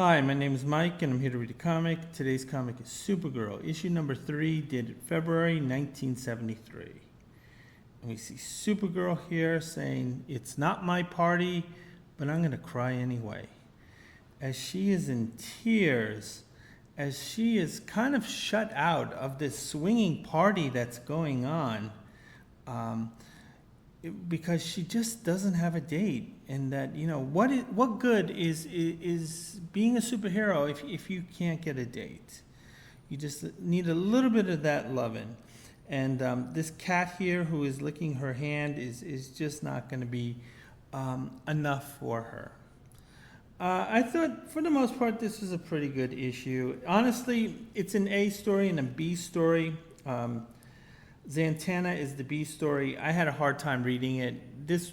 Hi, my name is Mike, and I'm here to read a comic. Today's comic is Supergirl, issue number 3, dated February 1973. And we see Supergirl here saying, "It's not my party, but I'm going to cry anyway." As she is in tears, as she is kind of shut out of this swinging party that's going on, because she just doesn't have a date, and that what good is being a superhero if you can't get a date? You just need a little bit of that loving, and this cat here who is licking her hand is just not going to be enough for her. I thought for the most part this was a pretty good issue. Honestly, it's an A story and a B story. Zantanna is the B story. I had a hard time reading it. This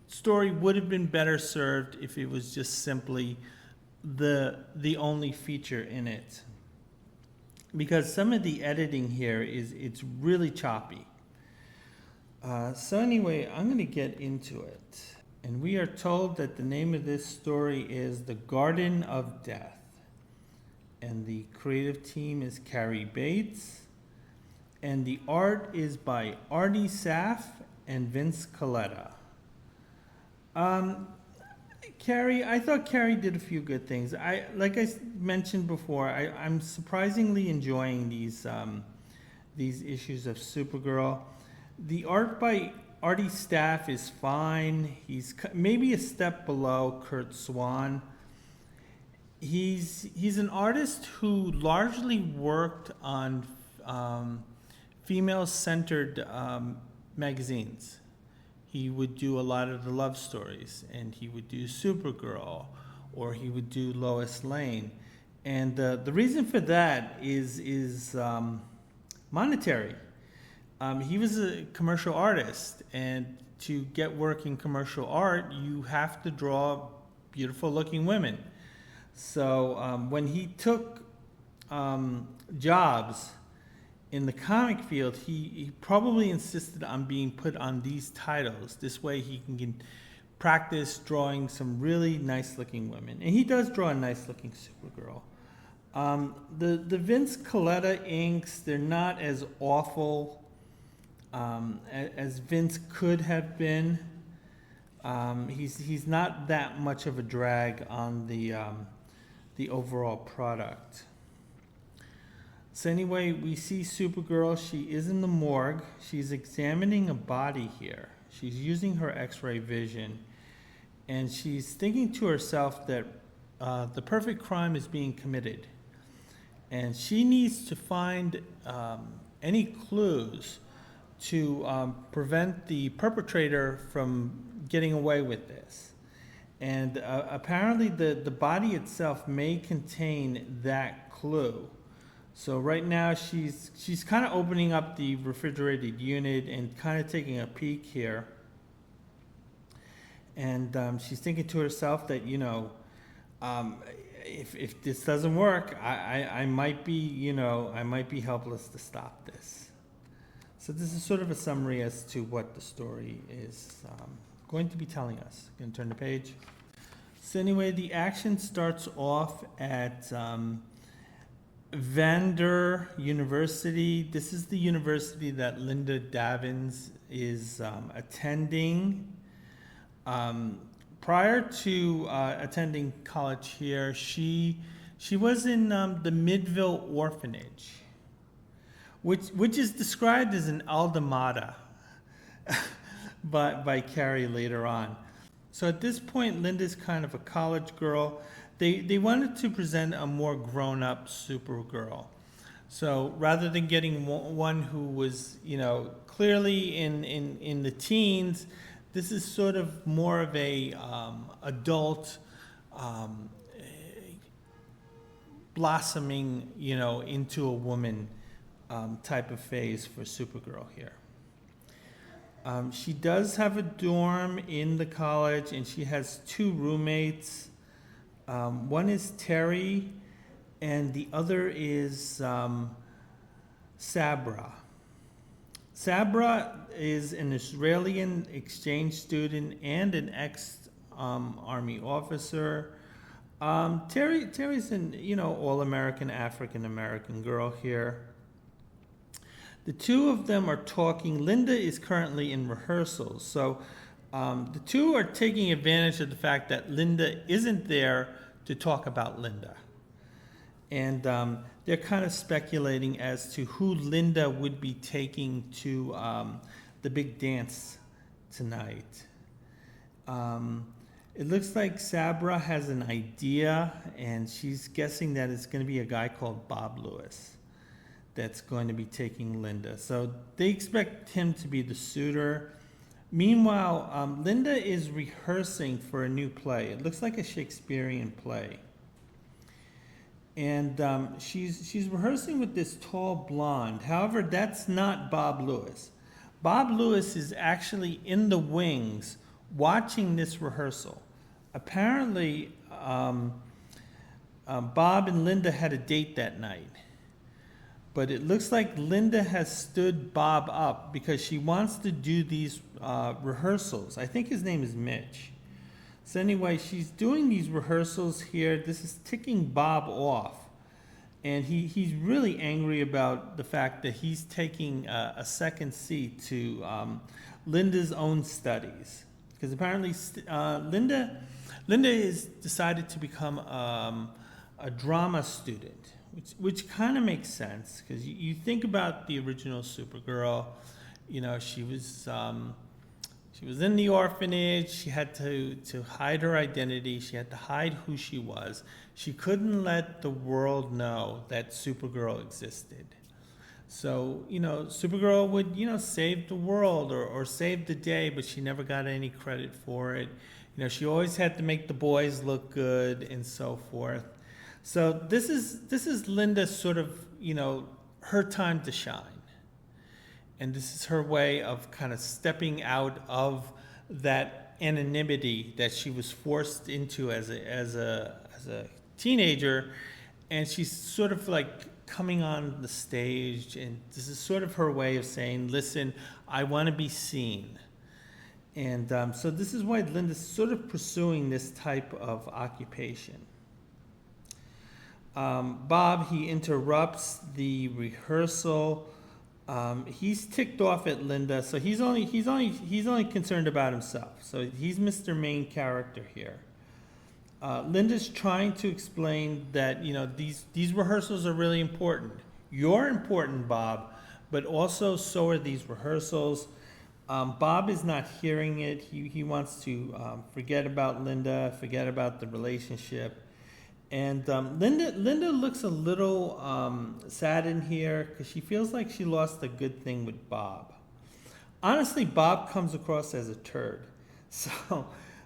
story would have been better served if it was just simply the only feature in it, because some of the editing here it's really choppy. So anyway, I'm going to get into it, and we are told that the name of this story is The Garden of Death, and the creative team is Carrie Bates. And the art is by Artie Saf and Vince Coletta. I thought Carrie did a few good things. Like I mentioned before, I'm surprisingly enjoying these issues of Supergirl. The art by Artie Saf is fine. He's maybe a step below Kurt Swan. He's an artist who largely worked on female-centered magazines. He would do a lot of the love stories, and he would do Supergirl, or he would do Lois Lane. And the reason for that is monetary. He was a commercial artist, and to get work in commercial art, you have to draw beautiful-looking women. So when he took jobs in the comic field, he probably insisted on being put on these titles. This way he can practice drawing some really nice-looking women. And he does draw a nice-looking Supergirl. The Vince Coletta inks, they're not as awful as Vince could have been. He's not that much of a drag on the overall product. So anyway, we see Supergirl. She is in the morgue. She's examining a body here. She's using her X-ray vision, and she's thinking to herself that the perfect crime is being committed, and she needs to find any clues to prevent the perpetrator from getting away with this. And apparently the body itself may contain that clue. So right now she's kind of opening up the refrigerated unit and kind of taking a peek here. And she's thinking to herself that, if this doesn't work, I might be helpless to stop this. So this is sort of a summary as to what the story is going to be telling us. Going to turn the page. So anyway, the action starts off at Vander University. This is the university that Linda Davins is attending. Prior to attending college here, she was in the Midville Orphanage, which is described as an alma mater by Carrie later on. So at this point, Linda's kind of a college girl. They wanted to present a more grown-up Supergirl. So rather than getting one who was, clearly in the teens, this is sort of more of a adult blossoming, into a woman type of phase for Supergirl here. She does have a dorm in the college, and she has 2 roommates. One is Terry, and the other is Sabra. Sabra is an Israeli exchange student and an ex-army officer. Terry's an, all-American, African-American girl here. The two of them are talking. Linda is currently in rehearsals. So the two are taking advantage of the fact that Linda isn't there to talk about Linda. And they're kind of speculating as to who Linda would be taking to the big dance tonight. It looks like Sabra has an idea, and she's guessing that it's going to be a guy called Bob Lewis that's going to be taking Linda. So they expect him to be the suitor. Meanwhile, Linda is rehearsing for a new play. It looks like a Shakespearean play. And she's rehearsing with this tall blonde. However, that's not Bob Lewis. Bob Lewis is actually in the wings watching this rehearsal. Apparently, Bob and Linda had a date that night. But it looks like Linda has stood Bob up because she wants to do these rehearsals. I think his name is Mitch. So anyway, she's doing these rehearsals here. This is ticking Bob off. And he's really angry about the fact that he's taking a second seat to Linda's own studies. Because apparently Linda has decided to become a drama student, which kind of makes sense. Because you think about the original Supergirl, she was in the orphanage. She had to hide her identity. She had to hide who she was. She couldn't let the world know that Supergirl existed. So, Supergirl would, save the world or save the day, but she never got any credit for it. She always had to make the boys look good and so forth. So this is Linda sort of, her time to shine. And this is her way of kind of stepping out of that anonymity that she was forced into as a teenager, and she's sort of like coming on the stage, and this is sort of her way of saying, listen, I want to be seen. And so this is why Linda's sort of pursuing this type of occupation. Bob, he interrupts the rehearsal. He's ticked off at Linda, so he's only concerned about himself. So he's Mr. Main Character here. Linda's trying to explain that these rehearsals are really important. You're important, Bob, but also so are these rehearsals. Bob is not hearing it. He wants to forget about Linda, forget about the relationship. And Linda looks a little sad in here because she feels like she lost a good thing with Bob. Honestly, Bob comes across as a turd. So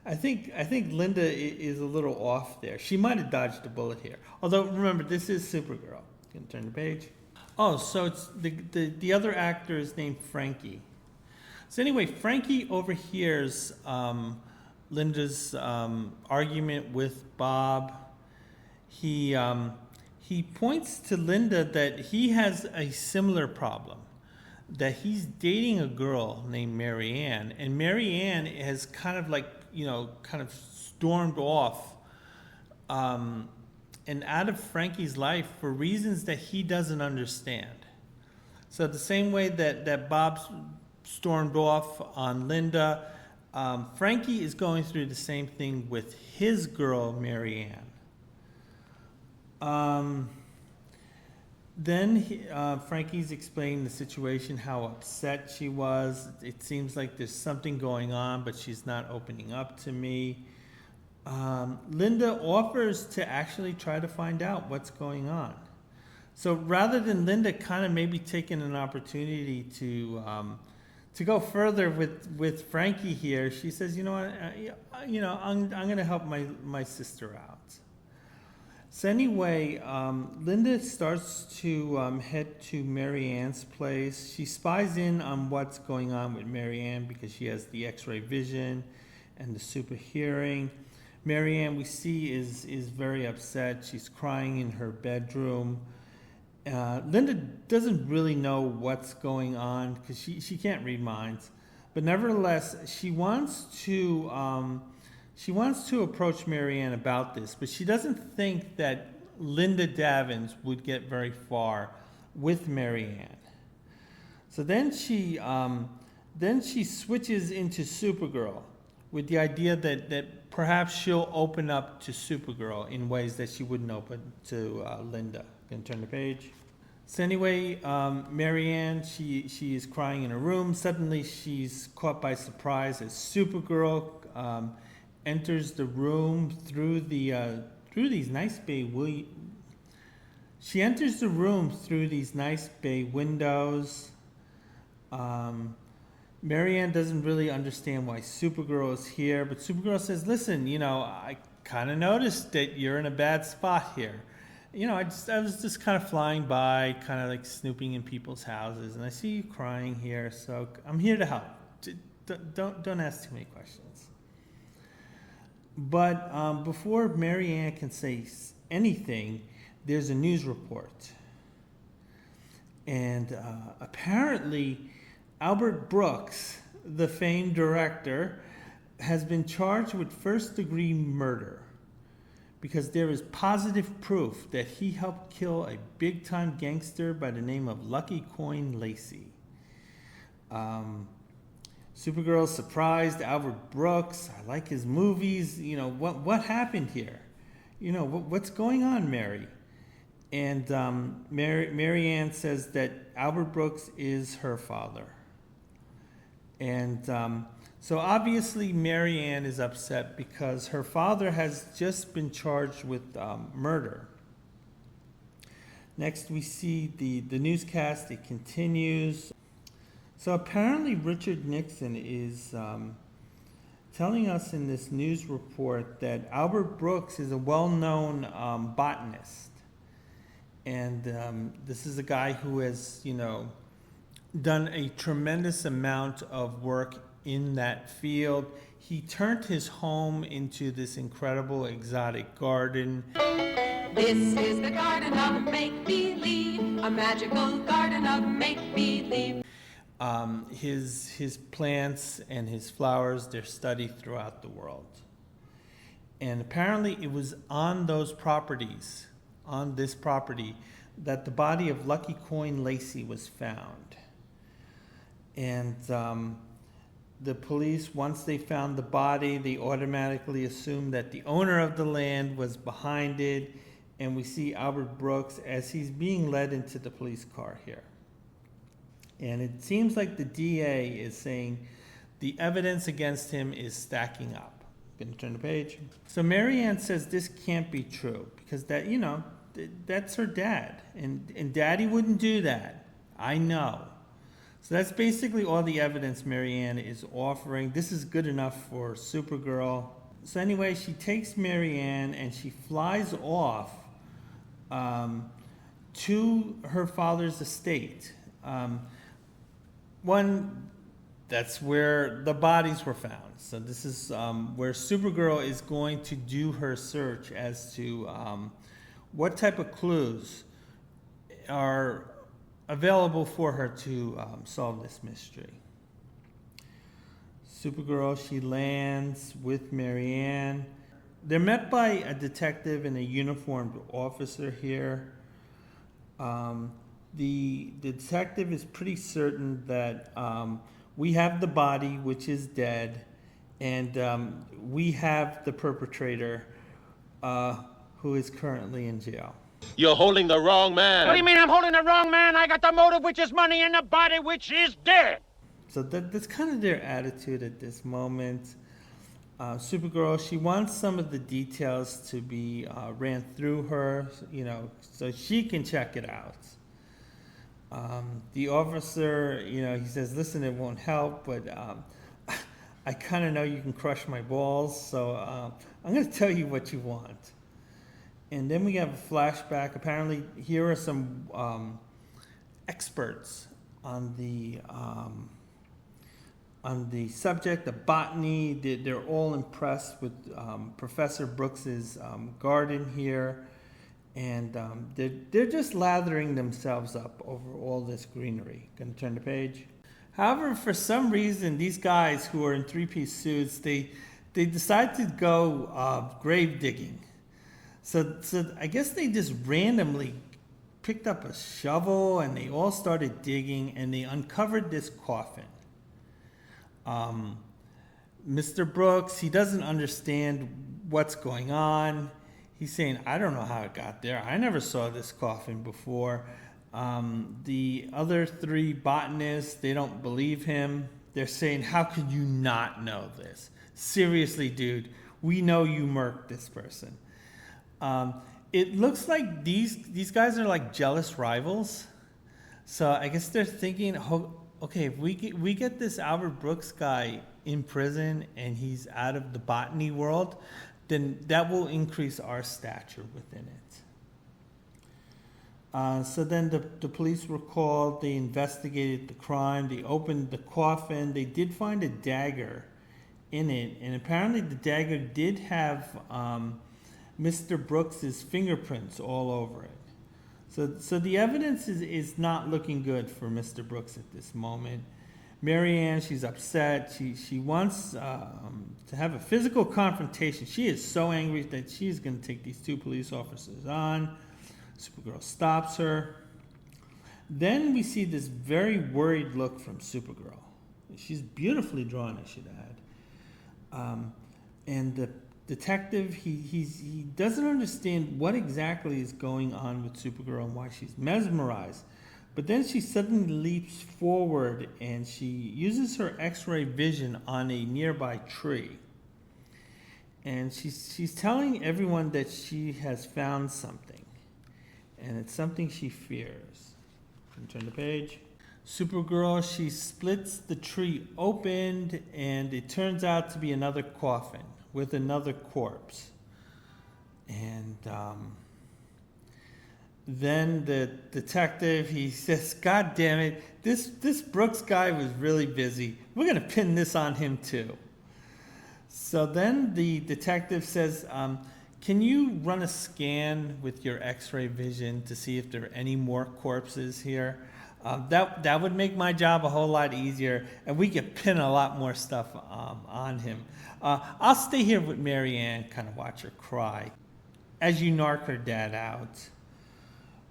I think Linda is a little off there. She might have dodged a bullet here. Although, remember, this is Supergirl. You can turn the page. Oh, so it's the other actor is named Frankie. So anyway, Frankie overhears Linda's argument with Bob. He points to Linda that he has a similar problem, that he's dating a girl named Mary Ann, and Mary Ann has kind of stormed off and out of Frankie's life for reasons that he doesn't understand. So the same way that Bob stormed off on Linda, Frankie is going through the same thing with his girl, Mary Ann. Then Frankie's explaining the situation, how upset she was. It seems like there's something going on, but she's not opening up to me. Linda offers to actually try to find out what's going on. So rather than Linda kind of maybe taking an opportunity to go further with Frankie here, she says, I'm going to help my sister out. So anyway, Linda starts to head to Mary Ann's place. She spies in on what's going on with Mary Ann because she has the X-ray vision and the super hearing. Mary Ann, we see, is very upset. She's crying in her bedroom. Linda doesn't really know what's going on because she can't read minds. But nevertheless, she wants to She wants to approach Marianne about this, but she doesn't think that Linda Davins would get very far with Marianne. So then she switches into Supergirl with the idea that perhaps she'll open up to Supergirl in ways that she wouldn't open to Linda. Gonna turn the page. So anyway, Marianne, she is crying in her room. Suddenly she's caught by surprise as Supergirl enters the room through these nice bay windows. Marianne doesn't really understand why Supergirl is here, but Supergirl says, listen, I kind of noticed that you're in a bad spot here. I was just kind of flying by, kind of like snooping in people's houses, and I see you crying here, so I'm here to help. Don't ask too many questions. But before Marianne can say anything, there's a news report. And apparently, Albert Brooks, the famed director, has been charged with first-degree murder because there is positive proof that he helped kill a big-time gangster by the name of Lucky Coin Lacey. Supergirl surprised Albert Brooks. I like his movies. What happened here? What's going on, Mary? And Marianne says that Albert Brooks is her father. And so obviously Marianne is upset because her father has just been charged with murder. Next we see the newscast. It continues. So apparently Richard Nixon is telling us in this news report that Albert Brooks is a well-known botanist. And this is a guy who has, done a tremendous amount of work in that field. He turned his home into this incredible exotic garden. This is the garden of make-believe, a magical garden of make-believe. His plants and his flowers, they're studied throughout the world. And apparently it was on this property, that the body of Lucky Coin Lacey was found. And the police, once they found the body, they automatically assumed that the owner of the land was behind it. And we see Albert Brooks as he's being led into the police car here. And it seems like the DA is saying the evidence against him is stacking up. I'm going to turn the page. So Marianne says this can't be true because that's her dad. And Daddy wouldn't do that. I know. So that's basically all the evidence Marianne is offering. This is good enough for Supergirl. So anyway, she takes Marianne and she flies off to her father's estate. That's where the bodies were found. So this is where Supergirl is going to do her search as to what type of clues are available for her to solve this mystery. Supergirl, she lands with Marianne. They're met by a detective and a uniformed officer here. The detective is pretty certain that we have the body, which is dead, and we have the perpetrator who is currently in jail. You're holding the wrong man. What do you mean I'm holding the wrong man? I got the motive, which is money, and the body, which is dead. So that's kind of their attitude at this moment. Supergirl, she wants some of the details to be ran through her, so she can check it out. The officer, he says, listen, it won't help, but I kind of know you can crush my balls, so I'm going to tell you what you want. And then we have a flashback. Apparently, here are some experts on the subject of botany. They're all impressed with Professor Brooks's garden here. And they're just lathering themselves up over all this greenery. Going to turn the page. However, for some reason, these guys who are in three-piece suits, they they decide to go grave digging. So I guess they just randomly picked up a shovel and they all started digging and they uncovered this coffin. Mr. Brooks, he doesn't understand what's going on. He's saying, I don't know how it got there. I never saw this coffin before. The other three botanists, they don't believe him. They're saying, how could you not know this? Seriously, dude, we know you murked this person. It looks like these guys are like jealous rivals. So I guess they're thinking, okay, if we get this Albert Brooks guy in prison and he's out of the botany world, then that will increase our stature within it. So then the police were called. They investigated the crime. They opened the coffin. They did find a dagger in it, and apparently the dagger did have Mr. Brooks's fingerprints all over it. So the evidence is not looking good for Mr. Brooks at this moment. Marianne, she's upset. She wants to have a physical confrontation. She is so angry that she's going to take these two police officers on. Supergirl stops her. Then we see this very worried look from Supergirl. She's beautifully drawn, I should add. And the detective, he doesn't understand what exactly is going on with Supergirl and why she's mesmerized. But then she suddenly leaps forward and she uses her X-ray vision on a nearby tree. And she's telling everyone that she has found something. And it's something she fears. Turn the page. Supergirl, she splits the tree open and it turns out to be another coffin with another corpse. And then the detective, he says, God damn it, this Brooks guy was really busy. We're going to pin this on him too. So then the detective says, can you run a scan with your X-ray vision to see if there are any more corpses here? That would make my job a whole lot easier, and we could pin a lot more stuff on him. I'll stay here with Marianne, kind of watch her cry. As you narc her dad out,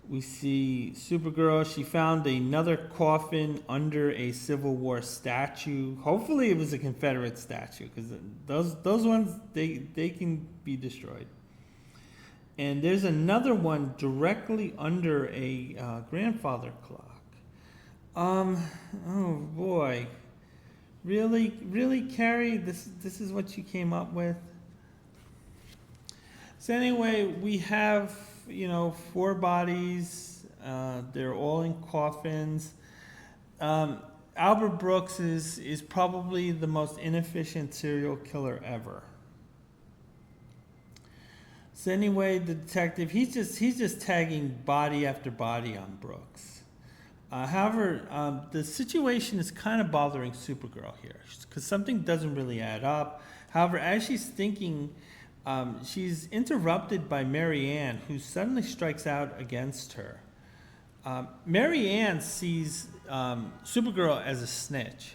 we see Supergirl. She found another coffin under a Civil War statue. Hopefully it was a Confederate statue, because those ones, they can be destroyed. And there's another one directly under a grandfather clock. Oh boy. Really, Carrie? This is what you came up with? So anyway, we have, 4 bodies. They're all in coffins. Albert Brooks is probably the most inefficient serial killer ever. So anyway, the detective, he's just tagging body after body on Brooks. However, the situation is kind of bothering Supergirl here because something doesn't really add up. However, as she's thinking, she's interrupted by Marianne, who suddenly strikes out against her. Marianne sees Supergirl as a snitch,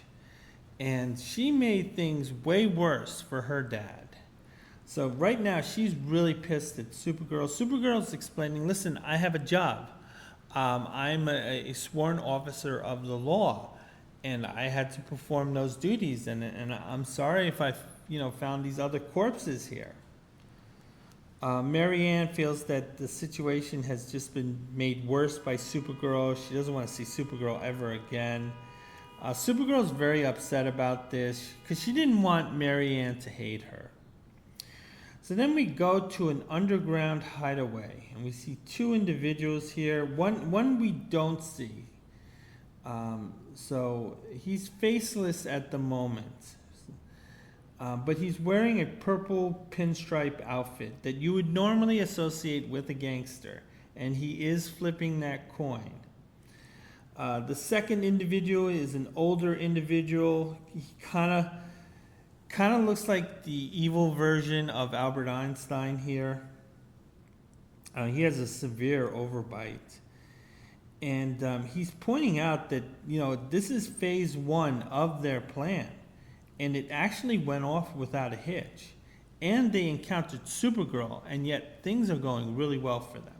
and she made things way worse for her dad. So right now, she's really pissed at Supergirl. Supergirl's explaining, listen, I have a job. I'm a sworn officer of the law, and I had to perform those duties, and I'm sorry if I found these other corpses here. Marianne feels that the situation has just been made worse by Supergirl. She doesn't want to see Supergirl ever again. Supergirl's very upset about this because she didn't want Marianne to hate her. So then we go to an underground hideaway, and we see 2 individuals here. One we don't see. So he's faceless at the moment. But he's wearing a purple pinstripe outfit that you would normally associate with a gangster. And he is flipping that coin. The second individual is an older individual. He kind of looks like the evil version of Albert Einstein here. He has a severe overbite. And he's pointing out that, this is phase 1 of their plan. and it actually went off without a hitch. And they encountered Supergirl, and yet things are going really well for them.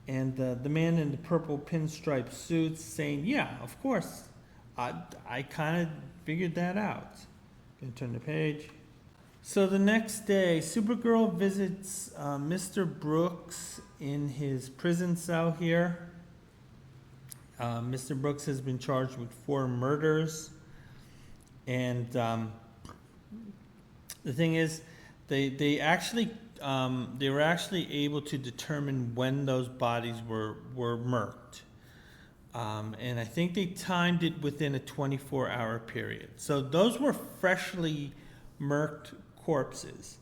And the man in the purple pinstripe suit saying, yeah, of course, I kind of figured that out. Gonna turn the page. So the next day, Supergirl visits Mr. Brooks in his prison cell here. Mr. Brooks has been charged with 4 murders. And the thing is, they were actually able to determine when those bodies were murked. And I think they timed it within a 24-hour period. So those were freshly murked corpses.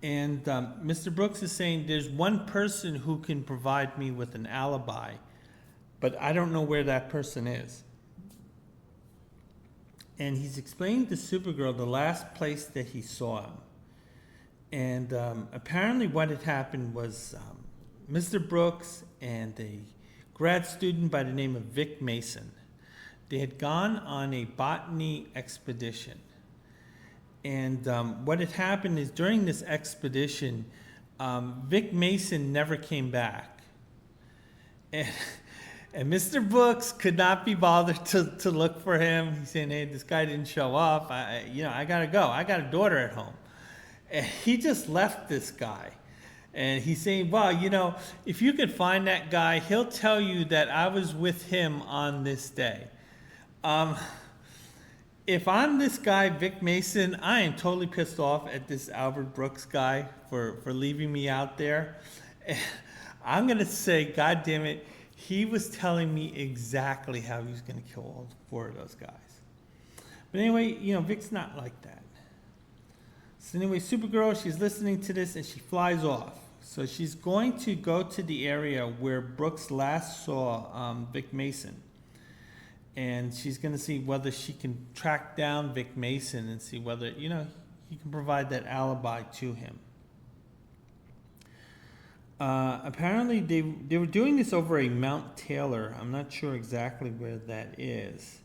And Mr. Brooks is saying there's one person who can provide me with an alibi, but I don't know where that person is. And he's explaining to Supergirl the last place that he saw him. And apparently what had happened was Mr. Brooks and a grad student by the name of Vic Mason, they had gone on a botany expedition. And what had happened is during this expedition, Vic Mason never came back. And Mr. Brooks could not be bothered to look for him. He's saying, hey, this guy didn't show up. I gotta go. I got a daughter at home. And he just left this guy. And he's saying, well, if you can find that guy, he'll tell you that I was with him on this day. If I'm this guy, Vic Mason, I am totally pissed off at this Albert Brooks guy for leaving me out there. And I'm going to say, God damn it, he was telling me exactly how he was going to kill all 4 of those guys. But anyway, Vic's not like that. So anyway, Supergirl, she's listening to this and she flies off. So she's going to go to the area where Brooks last saw Vic Mason. And she's going to see whether she can track down Vic Mason and see whether, he can provide that alibi to him. Apparently, they were doing this over a Mount Taylor. I'm not sure exactly where that is.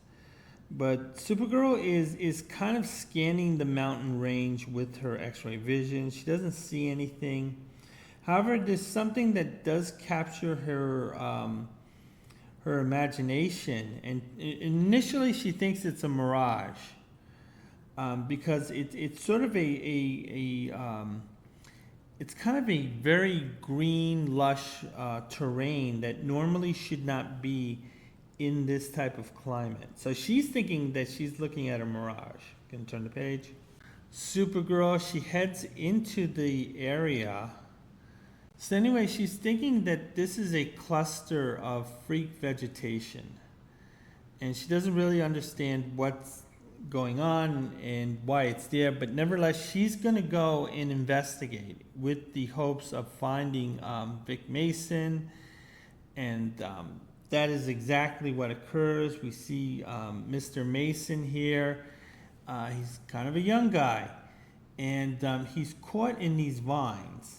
But Supergirl is kind of scanning the mountain range with her X-ray vision. She doesn't see anything. However, there's something that does capture her imagination, and initially she thinks it's a mirage because it's sort of it's kind of a very green, lush terrain that normally should not be in this type of climate. So she's thinking that she's looking at a mirage. Can turn the page. Supergirl, she heads into the area. So anyway, she's thinking that this is a cluster of freak vegetation. And she doesn't really understand what's going on and why it's there, but nevertheless, she's going to go and investigate with the hopes of finding Vic Mason. And that is exactly what occurs. We see Mr. Mason here. He's kind of a young guy. And he's caught in these vines.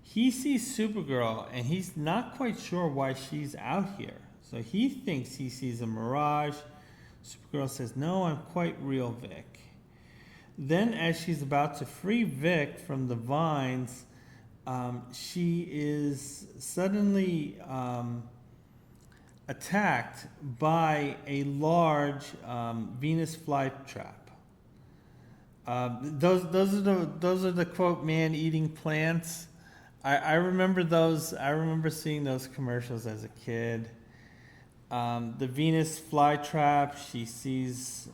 He sees Supergirl, and he's not quite sure why she's out here. So he thinks he sees a mirage. Supergirl says, no, I'm quite real, Vic. Then as she's about to free Vic from the vines, she is suddenly attacked by a large Venus flytrap. Those are the quote, man-eating plants. I remember those. I remember seeing those commercials as a kid. The Venus flytrap. She sees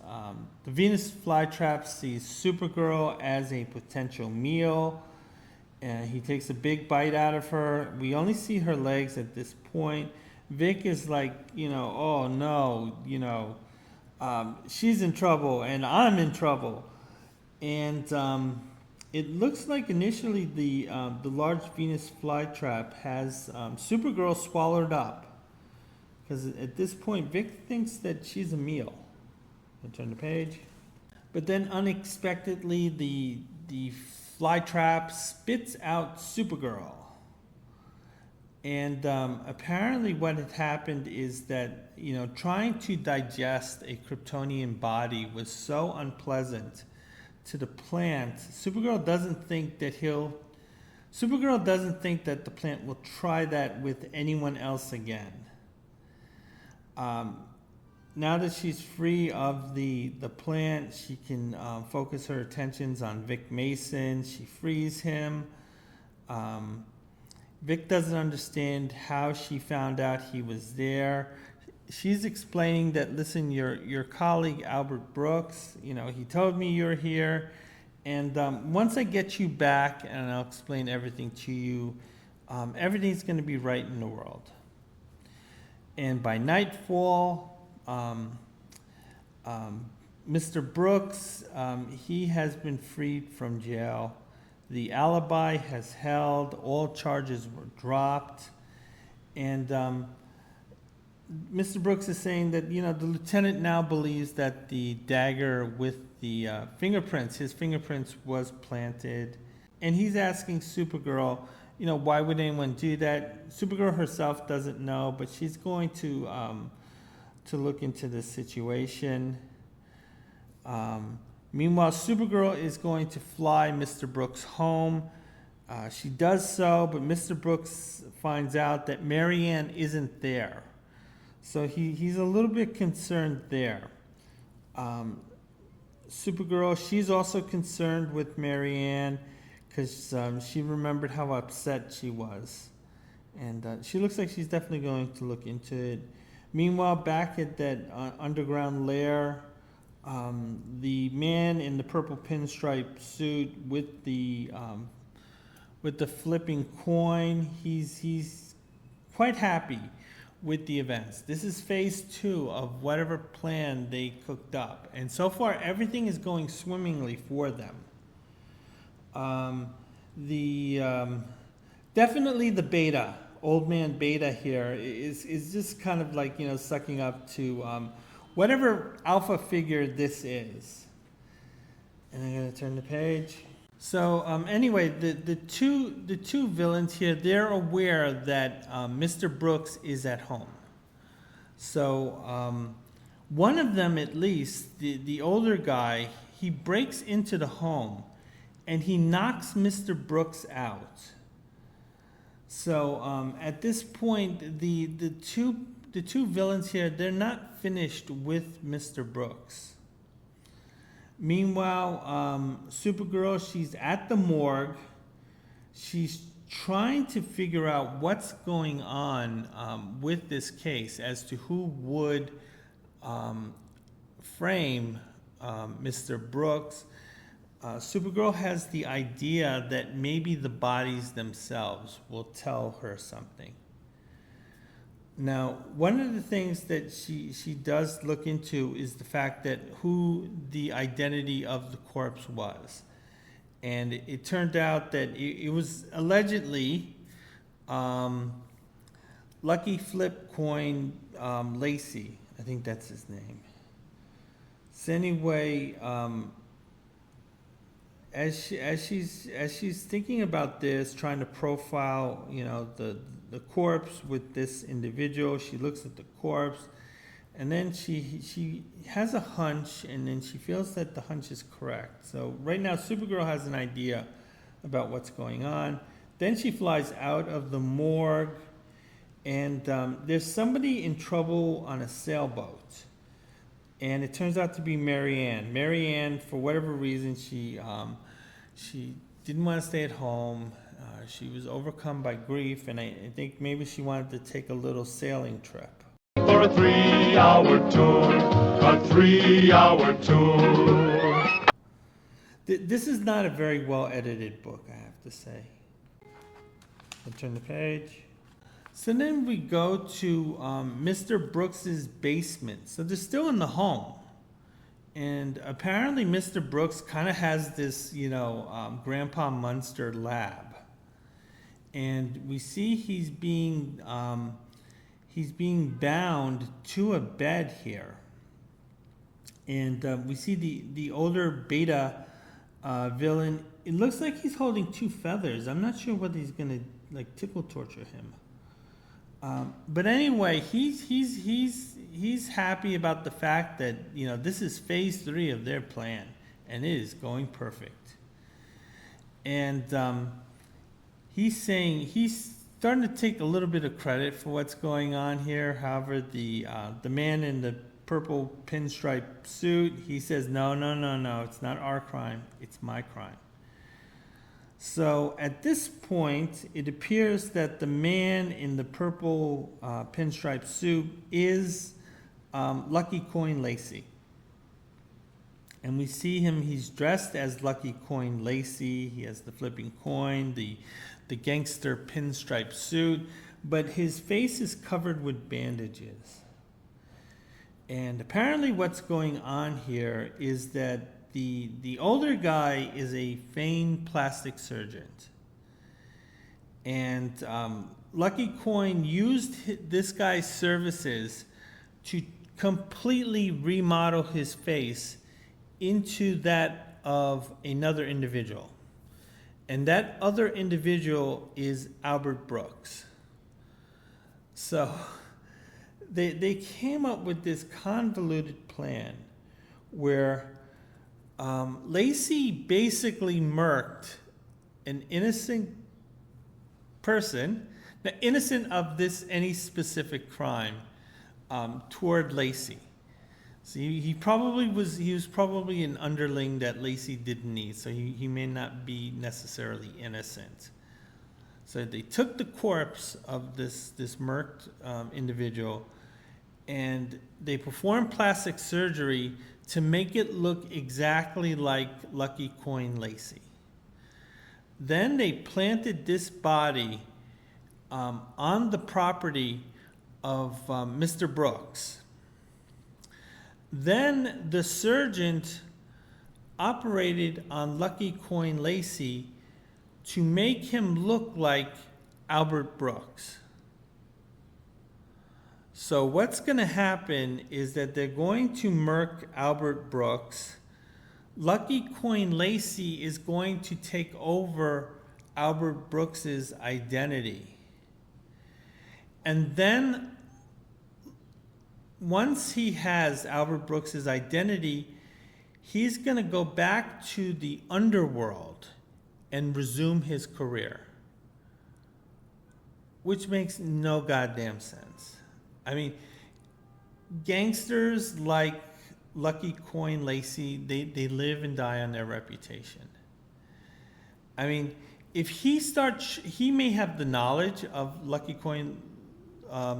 the Venus flytrap sees Supergirl as a potential meal, and he takes a big bite out of her. We only see her legs at this point. Vic is like, oh no, she's in trouble and I'm in trouble, and it looks like initially the large Venus flytrap has Supergirl swallowed up, because at this point Vic thinks that she's a meal. I'll turn the page. But then unexpectedly the flytrap spits out Supergirl. And apparently what had happened is that, trying to digest a Kryptonian body was so unpleasant to the plant. Supergirl doesn't think that the plant will try that with anyone else again. Now that she's free of the plant, she can focus her attentions on Vic Mason. She frees him. Vic doesn't understand how she found out he was there. She's explaining that, listen, your colleague Albert Brooks, he told me you're here, and once I get you back and I'll explain everything to you, everything's going to be right in the world. And by nightfall, Mr. Brooks, he has been freed from jail. The alibi has held, all charges were dropped, and Mr. Brooks is saying that, the lieutenant now believes that the dagger with the his fingerprints was planted, and he's asking Supergirl, why would anyone do that? Supergirl herself doesn't know, but she's going to look into this situation. Meanwhile, Supergirl is going to fly Mr. Brooks home. She does so, but Mr. Brooks finds out that Marianne isn't there. So he's a little bit concerned there. Supergirl, she's also concerned with Marianne because she remembered how upset she was. And she looks like she's definitely going to look into it. Meanwhile, back at that underground lair, the man in the purple pinstripe suit with the flipping coin, he's quite happy with the events. This is phase 2 of whatever plan they cooked up, and so far everything is going swimmingly for them. Definitely the Beta, old man Beta here is just kind of like sucking up to whatever alpha figure this is. And I'm gonna turn the page. So anyway, the two villains here, they're aware that Mr. Brooks is at home. So one of them, at least, the older guy, he breaks into the home and he knocks Mr. Brooks out. So at this point, the two villains here, they're not finished with Mr. Brooks. Meanwhile, Supergirl, she's at the morgue. She's trying to figure out what's going on with this case as to who would frame Mr. Brooks. Supergirl has the idea that maybe the bodies themselves will tell her something. Now, one of the things that she does look into is the fact that who the identity of the corpse was. And it turned out that it was allegedly Lucky Flip Coin Lacey. I think that's his name. So anyway, as she's thinking about this, trying to profile, the corpse with this individual, she looks at the corpse, and then she has a hunch, and then she feels that the hunch is correct. So right now, Supergirl has an idea about what's going on. Then she flies out of the morgue, and there's somebody in trouble on a sailboat. And it turns out to be Marianne. Marianne, for whatever reason, she didn't want to stay at home. She was overcome by grief, and I think maybe she wanted to take a little sailing trip. For a 3-hour tour, a 3-hour tour. This is not a very well edited book, I have to say. I'll turn the page. So then we go to Mr. Brooks's basement. So they're still in the home. And apparently Mr. Brooks kind of has this, Grandpa Munster lab. And we see he's being bound to a bed here. And we see the older Beta villain. It looks like he's holding 2 feathers. I'm not sure whether he's going to tickle torture him. But anyway, he's happy about the fact that, you know, this is phase 3 of their plan, and it is going perfect. And he's saying he's starting to take a little bit of credit for what's going on here. However, the man in the purple pinstripe suit, he says, no, it's not our crime, it's my crime. So at this point, it appears that the man in the purple pinstripe suit is Lucky Coin Lacey. And we see him, he's dressed as Lucky Coin Lacey. He has the flipping coin, the gangster pinstripe suit, but his face is covered with bandages. And apparently what's going on here is that the older guy is a famed plastic surgeon. And Lucky Coin used this guy's services to completely remodel his face into that of another individual. And that other individual is Albert Brooks. So they came up with this convoluted plan where Lacey basically murked an innocent person, now innocent of this any specific crime, toward Lacey. So he was probably an underling that Lacey didn't need, so he may not be necessarily innocent. So they took the corpse of this murked individual, and they performed plastic surgery to make it look exactly like Lucky Coin Lacey. Then they planted this body on the property of Mr. Brooks. Then the surgeon operated on Lucky Coin Lacey to make him look like Albert Brooks. So what's going to happen is that they're going to murk Albert Brooks. Lucky Coin Lacey is going to take over Albert Brooks's identity. And then once he has Albert Brooks's identity, he's going to go back to the underworld and resume his career, which makes no goddamn sense. I mean, gangsters like Lucky Coin Lacey, they live and die on their reputation. I mean, if he may have the knowledge of Lucky Coin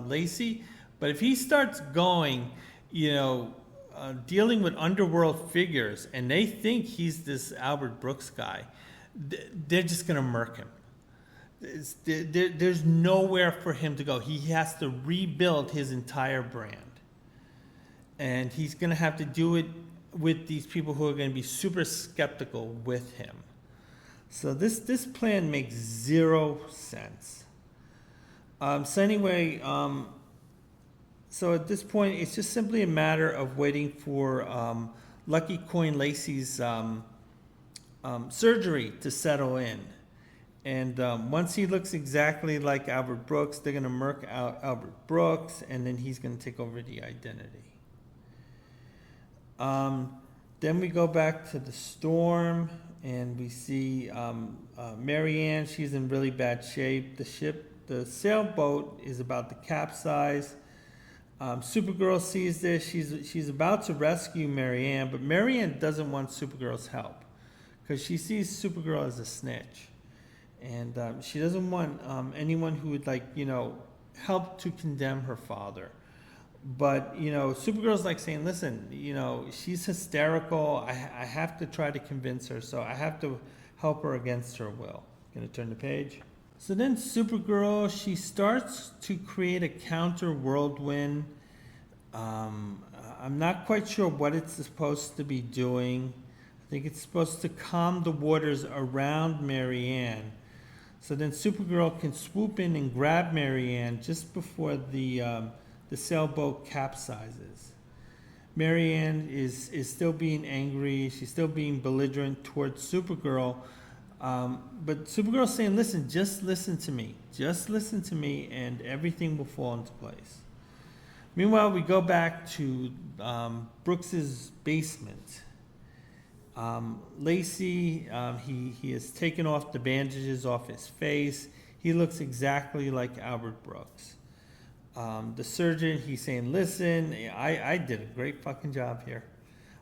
Lacey, but if he starts going, dealing with underworld figures, and they think he's this Albert Brooks guy, they're just going to murk him. There's nowhere for him to go. He has to rebuild his entire brand. And he's going to have to do it with these people who are going to be super skeptical with him. So this plan makes zero sense. So at this point, it's just simply a matter of waiting for Lucky Coin Lacey's surgery to settle in. And once he looks exactly like Albert Brooks, they're going to murk out Albert Brooks, and then he's going to take over the identity. Then we go back to the storm, and we see Marianne. She's in really bad shape. The sailboat is about to capsize. Supergirl sees this. She's about to rescue Marianne, but Marianne doesn't want Supergirl's help because she sees Supergirl as a snitch. And she doesn't want anyone who would help to condemn her father. But Supergirl's saying, listen, she's hysterical. I have to try to convince her, so I have to help her against her will. Gonna turn the page. So then Supergirl, she starts to create a counter whirlwind. I'm not quite sure what it's supposed to be doing. I think it's supposed to calm the waters around Marianne. So then Supergirl can swoop in and grab Marianne just before the sailboat capsizes. Marianne is still being angry. She's still being belligerent towards Supergirl. But Supergirl's saying, listen, just listen to me. Just listen to me and everything will fall into place. Meanwhile, we go back to Brooks's basement. Lacey, he has taken off the bandages off his face. He looks exactly like Albert Brooks. The surgeon, he's saying, listen, I did a great fucking job here.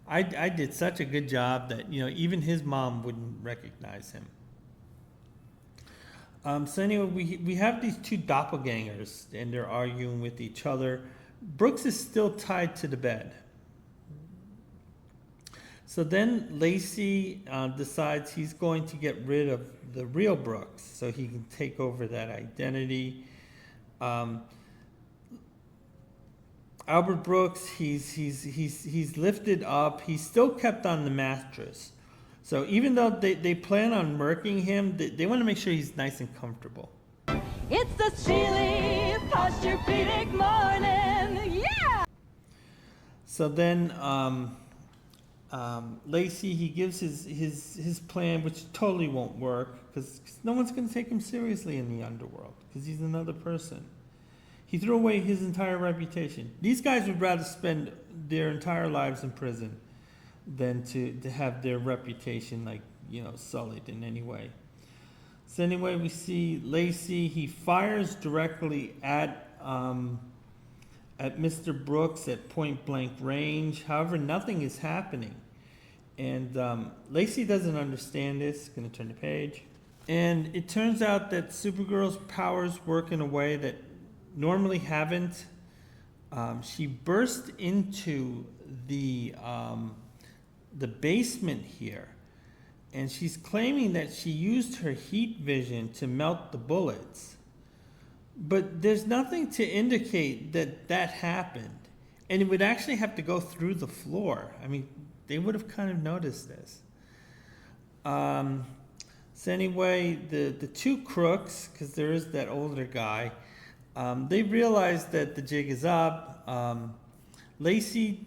I did such a good job that, even his mom wouldn't recognize him. So anyway, we have these two doppelgangers, and they're arguing with each other. Brooks is still tied to the bed. So then Lacey decides he's going to get rid of the real Brooks so he can take over that identity. Albert Brooks, he's lifted up. He's still kept on the mattress. So even though they plan on murking him, they want to make sure he's nice and comfortable. It's the Steely Posturepedic morning, yeah! So then Lacey, he gives his plan, which totally won't work because no one's going to take him seriously in the underworld because he's another person. He threw away his entire reputation. These guys would rather spend their entire lives in prison than to have their reputation sullied in any way. So anyway, we see Lacey. He fires directly at Mr. Brooks at point blank range. However, nothing is happening. And Lacey doesn't understand this. Going to turn the page. And it turns out that Supergirl's powers work in a way that normally haven't. She burst into the basement here. And she's claiming that she used her heat vision to melt the bullets. But there's nothing to indicate that happened. And it would actually have to go through the floor. I mean, they would have kind of noticed this. So anyway, the two crooks, because there is that older guy, they realize that the jig is up. Lacey,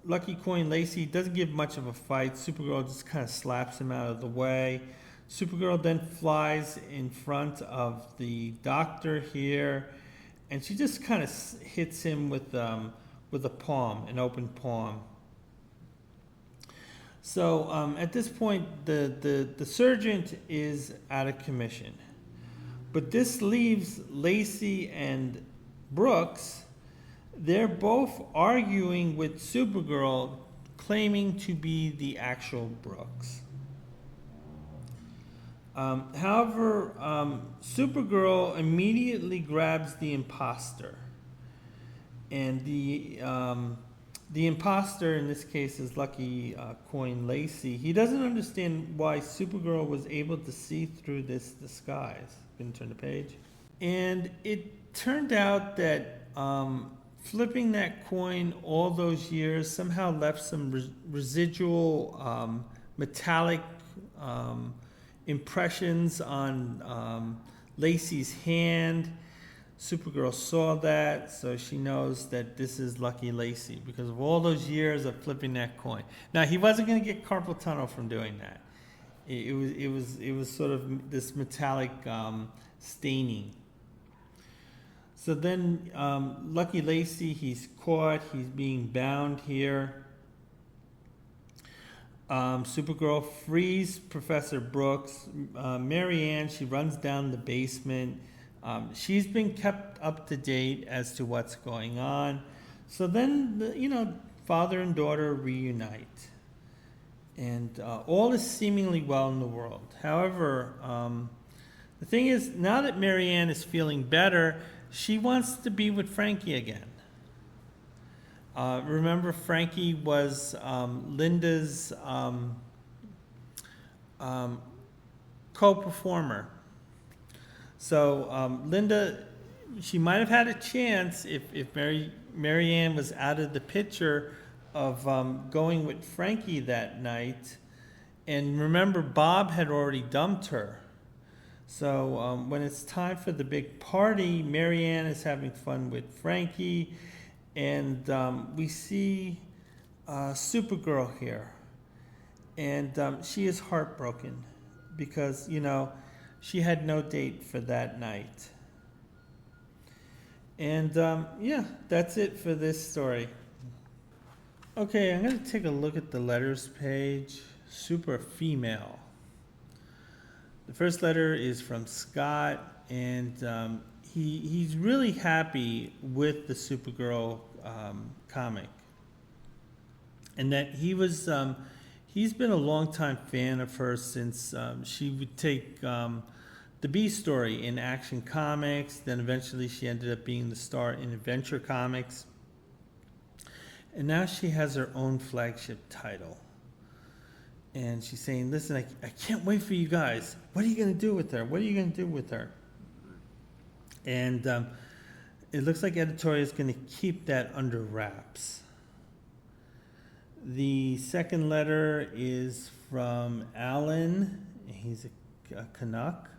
Lucky Coin Lacey doesn't give much of a fight. Supergirl just kind of slaps him out of the way. Supergirl then flies in front of the doctor here, and she just kind of hits him with a palm, an open palm. So at this point, the surgeon is out of commission. But this leaves Lacey and Brooks. They're both arguing with Supergirl, claiming to be the actual Brooks. However, Supergirl immediately grabs the imposter. And the imposter in this case is Lucky Coin Lacey. He doesn't understand why Supergirl was able to see through this disguise. Going to turn the page. And it turned out that flipping that coin all those years somehow left some residual metallic impressions on Lacey's hand. Supergirl saw that, so she knows that this is Lucky Lacey because of all those years of flipping that coin. Now, he wasn't going to get carpal tunnel from doing that. It was sort of this metallic staining. So then Lucky Lacey, he's caught. He's being bound here. Supergirl frees Professor Brooks. Marianne, she runs down the basement. She's been kept up to date as to what's going on. So then, father and daughter reunite. And all is seemingly well in the world. However, the thing is, now that Marianne is feeling better, she wants to be with Frankie again. Remember, Frankie was Linda's co-performer. So Linda, she might have had a chance if Marianne was out of the picture of going with Frankie that night. And remember, Bob had already dumped her. So when it's time for the big party, Marianne is having fun with Frankie. And we see Supergirl here. And she is heartbroken. because, you know, she had no date for that night. And yeah, that's it for this story. Okay, I'm going to take a look at the letters page. Super female. The first letter is from Scott, and he's really happy with the Supergirl comic. And that he's been a longtime fan of hers since she would take the B story in Action Comics. Then eventually she ended up being the star in Adventure Comics. And now she has her own flagship title. And she's saying, listen, I can't wait for you guys. What are you going to do with her? What are you going to do with her? And it looks like editorial is going to keep that under wraps. The second letter is from Alan. He's a Canuck.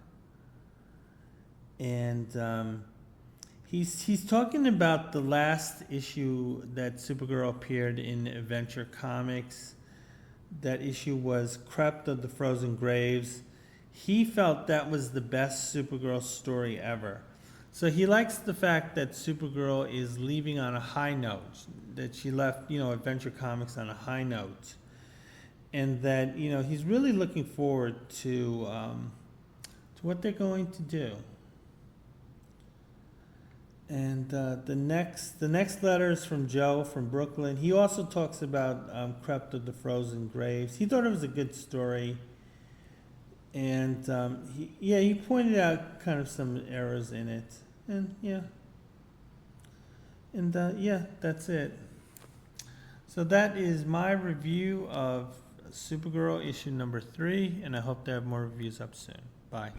And he's talking about the last issue that Supergirl appeared in Adventure Comics. That issue was Crept of the Frozen Graves. He felt that was the best Supergirl story ever. So he likes the fact that Supergirl is leaving on a high note, that she left, you know, Adventure Comics on a high note. And that, you know, he's really looking forward to what they're going to do. And the next letter is from Joe from Brooklyn. He also talks about Crept of the Frozen Graves. He thought it was a good story. And he pointed out kind of some errors in it. And yeah. And yeah, that's it. So that is my review of Supergirl issue number 3. And I hope to have more reviews up soon. Bye.